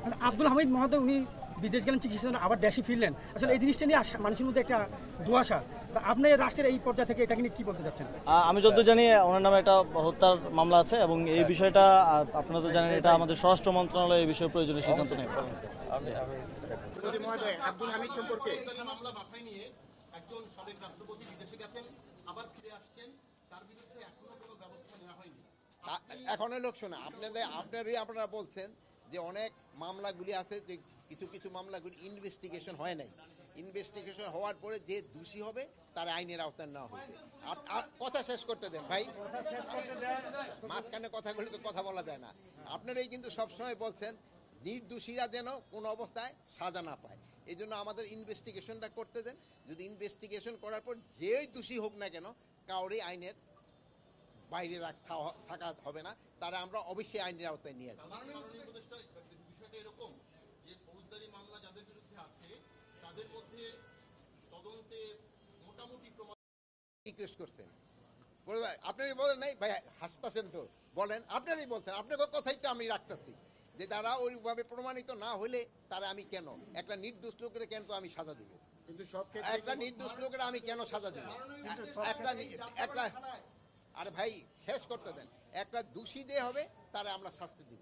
মানে আব্দুল হামিদ মহোদয় উনি বিদেশ গেলেন চিকিৎসা জন্য, আবার দেশে ফিরলেন। আসলে এই জিনিসটা নিয়ে মানুষের মধ্যে একটা দুয়াশা। আপনি রাষ্ট্রের এই পর্যায়ে থেকে এটাকে নিয়ে কি বলতে চাচ্ছেন? আমি যতদূর জানি ওনার নামে একটা হত্যার মামলা আছে এবং এই বিষয়টা আপনারা তো জানেন এটা আমাদের স্বরাষ্ট্র মন্ত্রণালয় এই বিষয়ে প্রয়োজনীয় সিদ্ধান্ত নেবে। আব্দুল হামিদ সম্পর্কে মামলা মাথায় নিয়ে একজন সাবেক রাষ্ট্রপতি বিদেশে গেছেন, আবার ফিরে আসছেন, তার বিরুদ্ধে এখনো কোনো ব্যবস্থা নেওয়া হয়নি। এখনো লোক শোনা আপনারা বলছেন যে অনেক মামলাগুলি আছে, যে কিছু কিছু মামলাগুলি ইনভেস্টিগেশন হয় নাই। ইনভেস্টিগেশন হওয়ার পরে যে দোষী হবে তার আইনের আওতায় নেওয়া হয়েছে। কথা শেষ করতে দেন ভাই, মাঝখানে কথাগুলি তো কথা বলা যায় না। আপনারাই কিন্তু সবসময় বলছেন নির্দোষীরা যেন কোনো অবস্থায় সাজা না পায়, এই জন্য আমাদের ইনভেস্টিগেশনটা করতে দেন। যদি ইনভেস্টিগেশন করার পর যেই দোষী হোক না কেন, কাউরে আইনের বাইরে থাকা হবে না, তারা আমরা অবশ্যই আইনের আওতায় নিয়ে যাবো। বিষয়টা এরকম যে ফৌজদারি মামলা যাদের বিরুদ্ধে আছে তাদের মধ্যে তদন্তে মোটামুটি রিকোয়েস্ট করছেন, আপনারই বলেন নাই ভাই, হাসতেছেন তো, বলেন আপনারই বলছেন, আপনার কথাই তো আমি রাখতেছি যে তারা ওইভাবে প্রমাণিত না হলে তারা আমি কেন একটা নির্দোষ লোকের কেন তো আমি সাজা দিব? কিন্তু সব একটা নির্দোষ লোকের আমি কেন সাজা দিব? একটা আরে ভাই শেষ করতে দেন, একটা দোষী যে হবে তারা আমরা শাস্তি দিব।